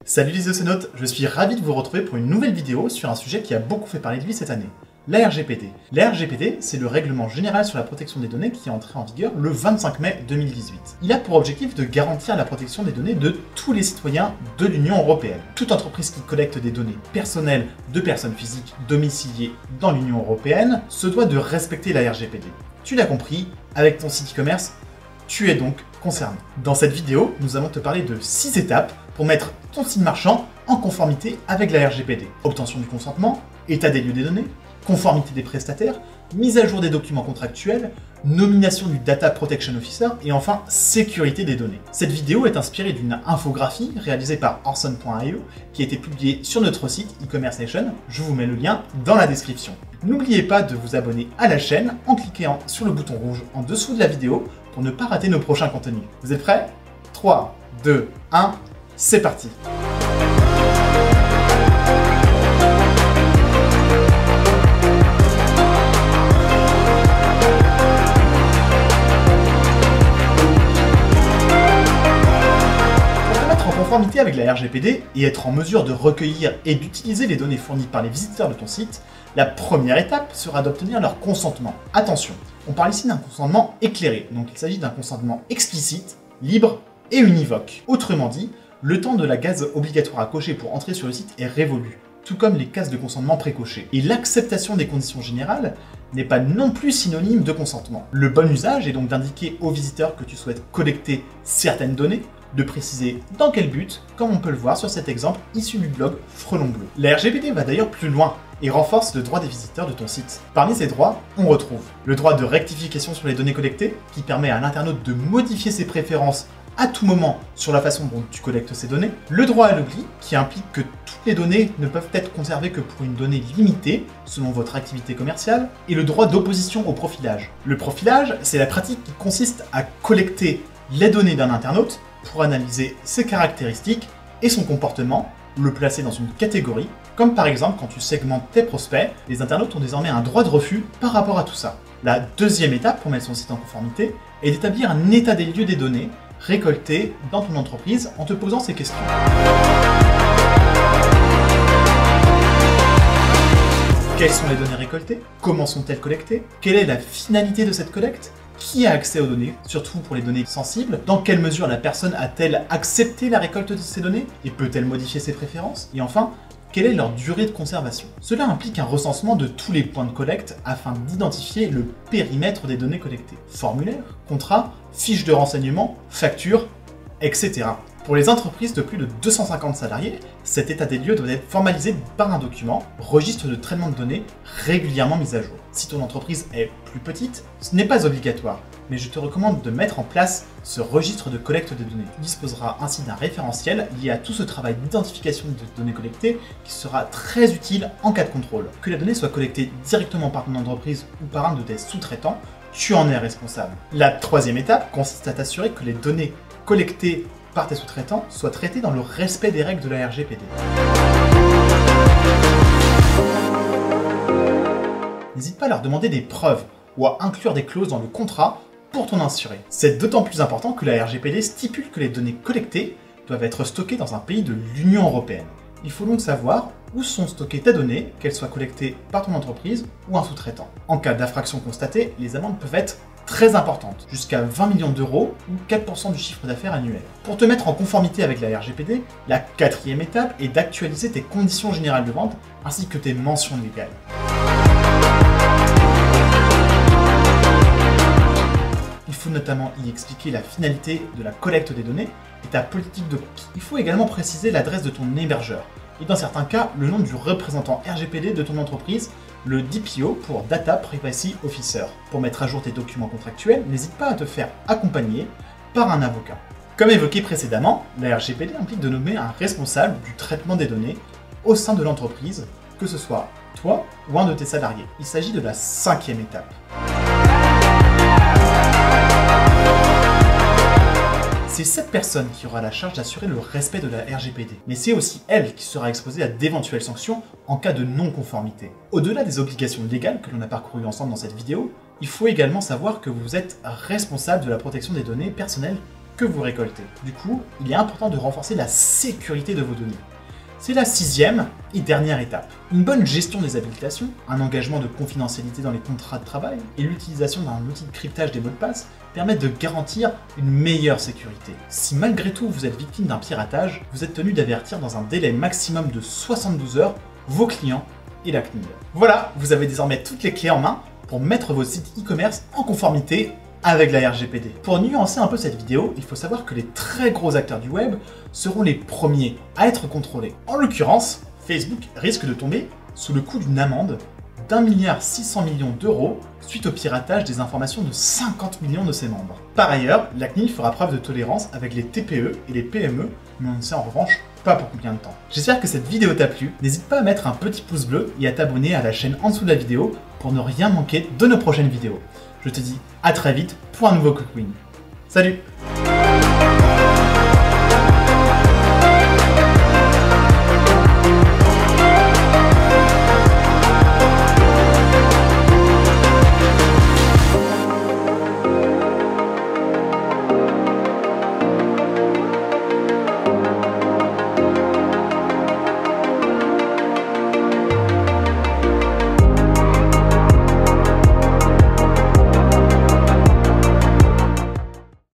Salut les océnautes, je suis ravi de vous retrouver pour une nouvelle vidéo sur un sujet qui a beaucoup fait parler de lui cette année, la RGPD. La RGPD, c'est le règlement général sur la protection des données qui est entré en vigueur le 25 mai 2018. Il a pour objectif de garantir la protection des données de tous les citoyens de l'Union européenne. Toute entreprise qui collecte des données personnelles de personnes physiques domiciliées dans l'Union européenne se doit de respecter la RGPD. Tu l'as compris, avec ton site e-commerce, tu es donc concerné. Dans cette vidéo, nous allons te parler de 6 étapes pour mettre ton site marchand en conformité avec la RGPD. Obtention du consentement, état des lieux des données, conformité des prestataires, mise à jour des documents contractuels, nomination du Data Protection Officer et enfin sécurité des données. Cette vidéo est inspirée d'une infographie réalisée par Orson.io qui a été publiée sur notre site e-commerce nation. Je vous mets le lien dans la description. N'oubliez pas de vous abonner à la chaîne en cliquant sur le bouton rouge en dessous de la vidéo pour ne pas rater nos prochains contenus. Vous êtes prêts? 3, 2, 1, c'est parti! Conformité avec la RGPD et être en mesure de recueillir et d'utiliser les données fournies par les visiteurs de ton site, la première étape sera d'obtenir leur consentement. Attention, on parle ici d'un consentement éclairé, donc il s'agit d'un consentement explicite, libre et univoque. Autrement dit, le temps de la case obligatoire à cocher pour entrer sur le site est révolu, tout comme les cases de consentement précochées. Et l'acceptation des conditions générales n'est pas non plus synonyme de consentement. Le bon usage est donc d'indiquer aux visiteurs que tu souhaites collecter certaines données, de préciser dans quel but, comme on peut le voir sur cet exemple issu du blog Frelon Bleu. La RGPD va d'ailleurs plus loin et renforce le droit des visiteurs de ton site. Parmi ces droits, on retrouve le droit de rectification sur les données collectées, qui permet à l'internaute de modifier ses préférences à tout moment sur la façon dont tu collectes ces données, le droit à l'oubli, qui implique que toutes les données ne peuvent être conservées que pour une donnée limitée, selon votre activité commerciale, et le droit d'opposition au profilage. Le profilage, c'est la pratique qui consiste à collecter les données d'un internaute pour analyser ses caractéristiques et son comportement, le placer dans une catégorie, comme par exemple quand tu segmentes tes prospects, les internautes ont désormais un droit de refus par rapport à tout ça. La deuxième étape pour mettre son site en conformité est d'établir un état des lieux des données récoltées dans ton entreprise en te posant ces questions. Quelles sont les données récoltées? Comment sont-elles collectées? Quelle est la finalité de cette collecte? Qui a accès aux données, surtout pour les données sensibles? Dans quelle mesure la personne a-t-elle accepté la récolte de ces données? Et peut-elle modifier ses préférences? Et enfin, quelle est leur durée de conservation? Cela implique un recensement de tous les points de collecte afin d'identifier le périmètre des données collectées. Formulaire, contrat, fiche de renseignement, facture, etc. Pour les entreprises de plus de 250 salariés, cet état des lieux doit être formalisé par un document, registre de traitement de données régulièrement mis à jour. Si ton entreprise est plus petite, ce n'est pas obligatoire, mais je te recommande de mettre en place ce registre de collecte des données. Tu disposeras ainsi d'un référentiel lié à tout ce travail d'identification de données collectées qui sera très utile en cas de contrôle. Que la donnée soit collectée directement par ton entreprise ou par un de tes sous-traitants, tu en es responsable. La troisième étape consiste à t'assurer que les données collectées par tes sous-traitants soient traitées dans le respect des règles de la RGPD. N'hésite pas à leur demander des preuves ou à inclure des clauses dans le contrat pour ton assuré. C'est d'autant plus important que la RGPD stipule que les données collectées doivent être stockées dans un pays de l'Union européenne. Il faut donc savoir où sont stockées tes données, qu'elles soient collectées par ton entreprise ou un sous-traitant. En cas d'infraction constatée, les amendes peuvent être très importante, jusqu'à 20 millions d'euros ou 4% du chiffre d'affaires annuel. Pour te mettre en conformité avec la RGPD, la quatrième étape est d'actualiser tes conditions générales de vente ainsi que tes mentions légales. Il faut notamment y expliquer la finalité de la collecte des données et ta politique de vente. Il faut également préciser l'adresse de ton hébergeur et dans certains cas, le nom du représentant RGPD de ton entreprise, le DPO pour Data Privacy Officer. Pour mettre à jour tes documents contractuels, n'hésite pas à te faire accompagner par un avocat. Comme évoqué précédemment, la RGPD implique de nommer un responsable du traitement des données au sein de l'entreprise, que ce soit toi ou un de tes salariés. Il s'agit de la cinquième étape. C'est cette personne qui aura la charge d'assurer le respect de la RGPD, mais c'est aussi elle qui sera exposée à d'éventuelles sanctions en cas de non-conformité. Au-delà des obligations légales que l'on a parcourues ensemble dans cette vidéo, il faut également savoir que vous êtes responsable de la protection des données personnelles que vous récoltez. Du coup, il est important de renforcer la sécurité de vos données. C'est la 6e et dernière étape. Une bonne gestion des habilitations, un engagement de confidentialité dans les contrats de travail et l'utilisation d'un outil de cryptage des mots de passe permettent de garantir une meilleure sécurité. Si malgré tout vous êtes victime d'un piratage, vous êtes tenu d'avertir dans un délai maximum de 72 heures vos clients et la CNIL. Voilà, vous avez désormais toutes les clés en main pour mettre vos sites e-commerce en conformité avec la RGPD. Pour nuancer un peu cette vidéo, il faut savoir que les très gros acteurs du web seront les premiers à être contrôlés. En l'occurrence, Facebook risque de tomber sous le coup d'une amende d'1,6 milliard d'euros suite au piratage des informations de 50 millions de ses membres. Par ailleurs, la CNIL fera preuve de tolérance avec les TPE et les PME, mais on ne sait en revanche pas pour combien de temps. J'espère que cette vidéo t'a plu, n'hésite pas à mettre un petit pouce bleu et à t'abonner à la chaîne en dessous de la vidéo pour ne rien manquer de nos prochaines vidéos. Je te dis à très vite pour un nouveau Quick Win. Salut!